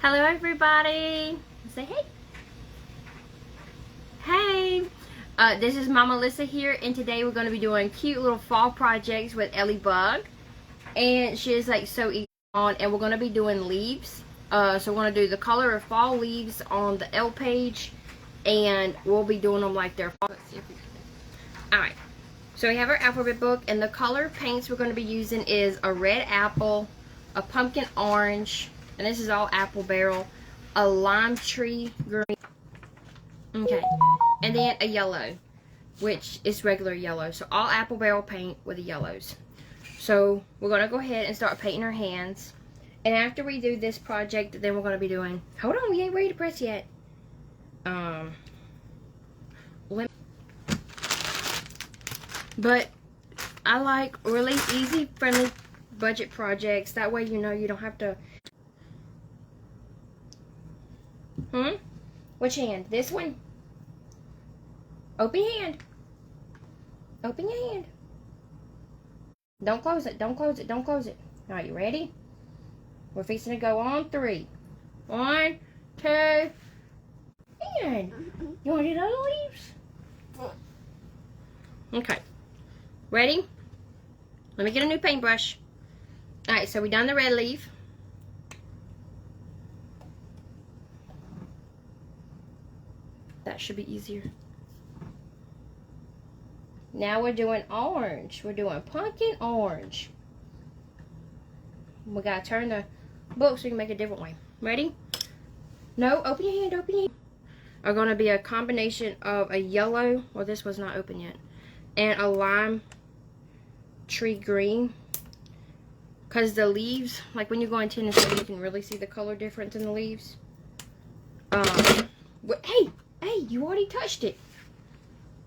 Hello everybody. Say hey. Hey. This is Mama Melissa here, and today we're going to be doing cute little fall projects with Ellie Bug. And she is like so easy on, and we're going to be doing leaves. So we're going to do the color of fall leaves on the L page, and we'll be doing them like they're fall. Let's see if we can. Alright. So we have our alphabet book, and the color paints we're going to be using is a red apple, a pumpkin orange, and this is all apple barrel, a lime tree green, okay, and then a yellow, which is regular yellow. So all apple barrel paint with the yellows. So we're going to go ahead and start painting our hands. And after we do this project, then we're going to be doing, hold on, we ain't ready to press yet. But I like really easy, friendly budget projects. That way, you know, you don't have to. Which hand? This one? Open your hand. Open your hand. Don't close it. Don't close it. Don't close it. All right, you ready? We're fixing to go on 3. 1, 2. And you want to do the other leaves? Okay. Ready? Let me get a new paintbrush. Alright, so we done the red leaf. That should be easier. Now we're doing orange. We're doing pumpkin orange. We gotta turn the book so we can make a different way. Ready? No, open your hand, open your hand. Are gonna be a combination of a yellow, well, this was not open yet, and a lime tree green, because the leaves, like when you go in Tennessee, you can really see the color difference in the leaves. Hey, you already touched it.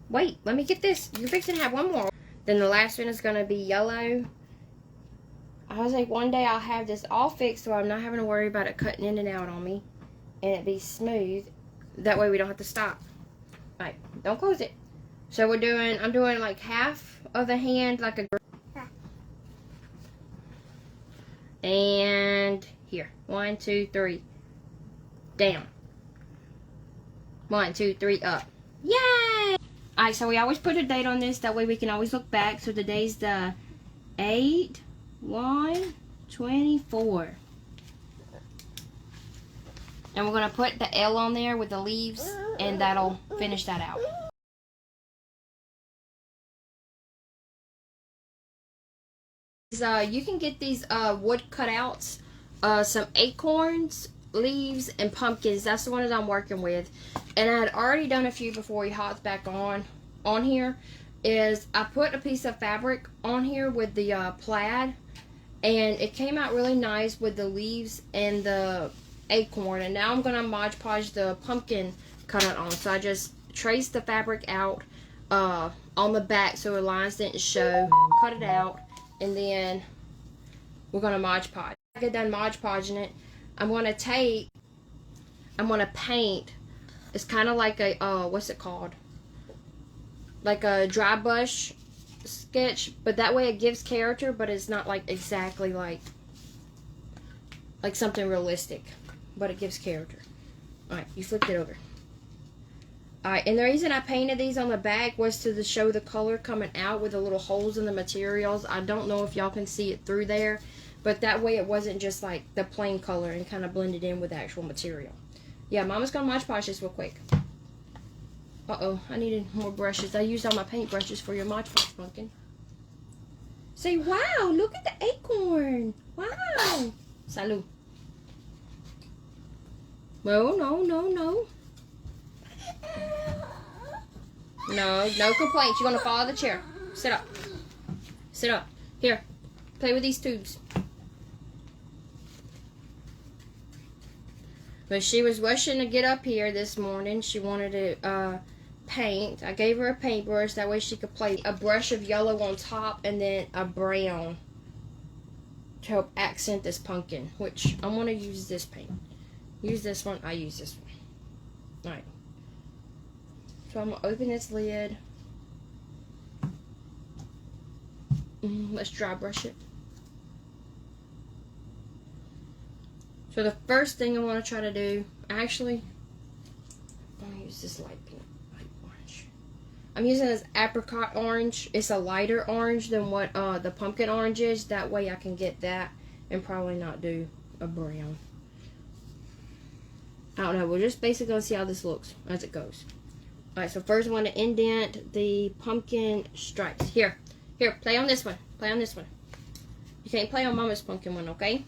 Wait, let me get this. You're fixing to have one more. Then the last one is going to be yellow. I was like, one day I'll have this all fixed so I'm not having to worry about it cutting in and out on me, and it be smooth. That way we don't have to stop. Alright, don't close it. So I'm doing like half of the hand, like a, and here, 1, 2, 3, down, 1, 2, 3, up. Yay! Alright, so we always put a date on this, that way we can always look back. So today's the 8/1/24, and we're gonna put the L on there with the leaves, and that'll finish that out. You can get these wood cutouts, some acorns, leaves, and pumpkins. That's the one that I'm working with, and I had already done a few before we hopped back on here. Is I put a piece of fabric on here with the plaid, and it came out really nice with the leaves and the acorn. And now I'm gonna Mod Podge the pumpkin cutout on. So I just traced the fabric out on the back so the lines didn't show. Cut it out. And then we're going to Mod Podge. I get done Mod Podging it, I'm going to paint. It's kind of like a, what's it called? Like a dry brush sketch, but that way it gives character, but it's not like exactly like something realistic, but it gives character. Alright, you flipped it over. Alright, and the reason I painted these on the back was to show the color coming out with the little holes in the materials. I don't know if y'all can see it through there, but that way it wasn't just like the plain color and kind of blended in with the actual material. Yeah, Mama's gonna Mod Podge this real quick. Uh-oh, I needed more brushes. I used all my paint brushes for your Mod Podge, pumpkin. Say, wow, look at the acorn. Wow. Salud. No, no, no, no. No, no complaints. You're going to fall out of the chair. Sit up. Sit up. Here. Play with these tubes. But she was rushing to get up here this morning. She wanted to paint. I gave her a paintbrush. That way she could play a brush of yellow on top and then a brown to help accent this pumpkin. Which I'm going to use this paint. Use this one. I use this one. Alright. So I'm going to open this lid. Let's dry brush it. So the first thing I want to try to do, actually, I'm going to use this light pink, light orange. I'm using this apricot orange. It's a lighter orange than what the pumpkin orange is. That way I can get that and probably not do a brown. I don't know. We're just basically going to see how this looks as it goes. Alright, so first I want to indent the pumpkin stripes. Here, play on this one. Play on this one. You can't play on Mama's pumpkin one, okay?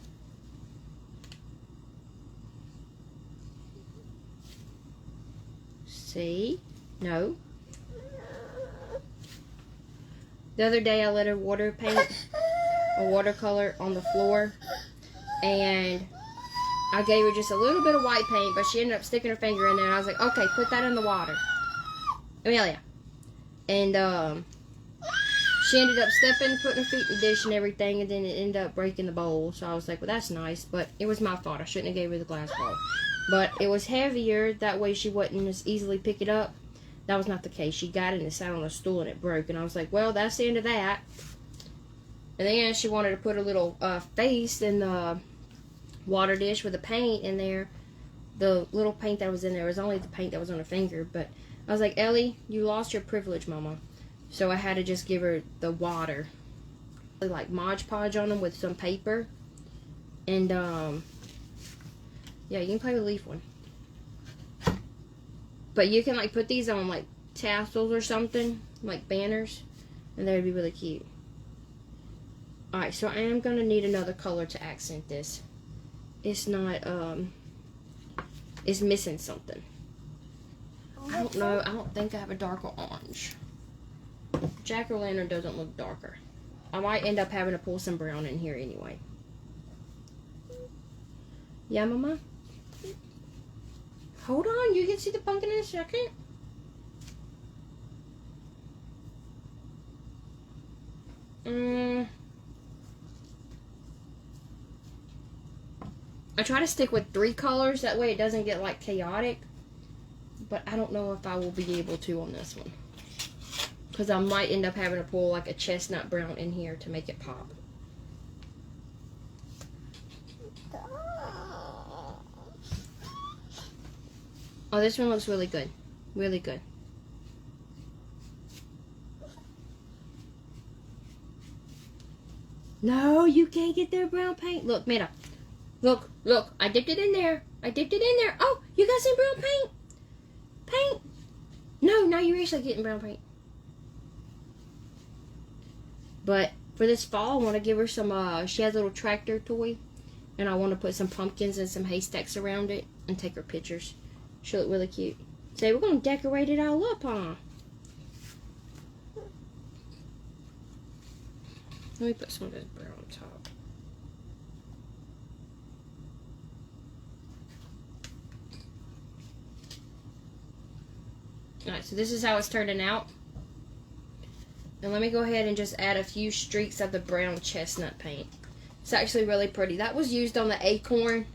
See? No. The other day I let her water paint a watercolor on the floor, and I gave her just a little bit of white paint, but she ended up sticking her finger in there, and I was like, okay, put that in the water. Amelia. And she ended up stepping, putting her feet in the dish and everything, and then it ended up breaking the bowl. So I was like, well, that's nice, but it was my fault. I shouldn't have gave her the glass bowl. But it was heavier, that way she wouldn't as easily pick it up. That was not the case. She got it and it sat on a stool and it broke. And I was like, well, that's the end of that. And then she wanted to put a little face in the water dish with the paint in there. The little paint that was in there was only the paint that was on her finger. But I was like, Ellie, you lost your privilege, Mama. So I had to just give her the water. Like Mod Podge on them with some paper. And, yeah, you can play with the leaf one. But you can, like, put these on, like, tassels or something. Like banners. And they would be really cute. Alright, so I am going to need another color to accent this. It's not, it's missing something. I don't know. I don't think I have a darker orange. Jack-o'-lantern doesn't look darker. I might end up having to pull some brown in here anyway. Yeah, Mama? Hold on. You can see the pumpkin in a second. I try to stick with 3 colors. That way it doesn't get, like, chaotic. But I don't know if I will be able to on this one. Because I might end up having to pull like a chestnut brown in here to make it pop. Oh, this one looks really good. Really good. No, you can't get their brown paint. Look, Mira. Look, look. I dipped it in there. I dipped it in there. Oh, you got some brown paint. Paint. No, now you're actually getting brown paint. But for this fall, I want to give her some, she has a little tractor toy. And I want to put some pumpkins and some haystacks around it and take her pictures. She'll look really cute. So we're going to decorate it all up, huh? Let me put some of this brown on top. Alright, so this is how it's turning out. And let me go ahead and just add a few streaks of the brown chestnut paint. It's actually really pretty. That was used on the acorn.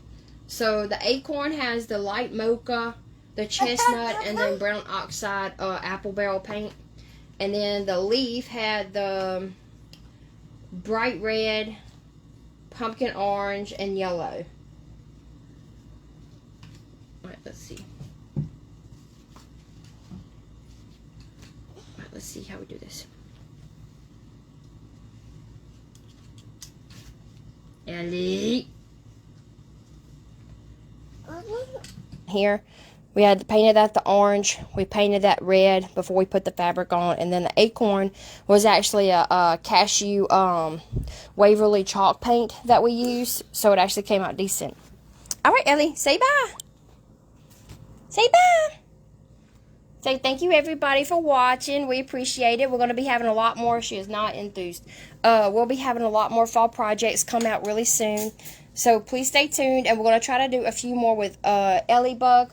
So the acorn has the light mocha, the chestnut, and then brown oxide apple barrel paint. And then the leaf had the bright red, pumpkin orange, and yellow. Alright, let's see. Alright, let's see how we do this. Ellie. Here, we had painted that the orange. We painted that red before we put the fabric on. And then the acorn was actually a cashew Waverly chalk paint that we used. So it actually came out decent. Alright, Ellie, say bye. Say bye. Say thank you everybody for watching. We appreciate it. We're going to be having a lot more. She is not enthused. We'll be having a lot more fall projects come out really soon. So please stay tuned. And we're going to try to do a few more with Ellie Bug.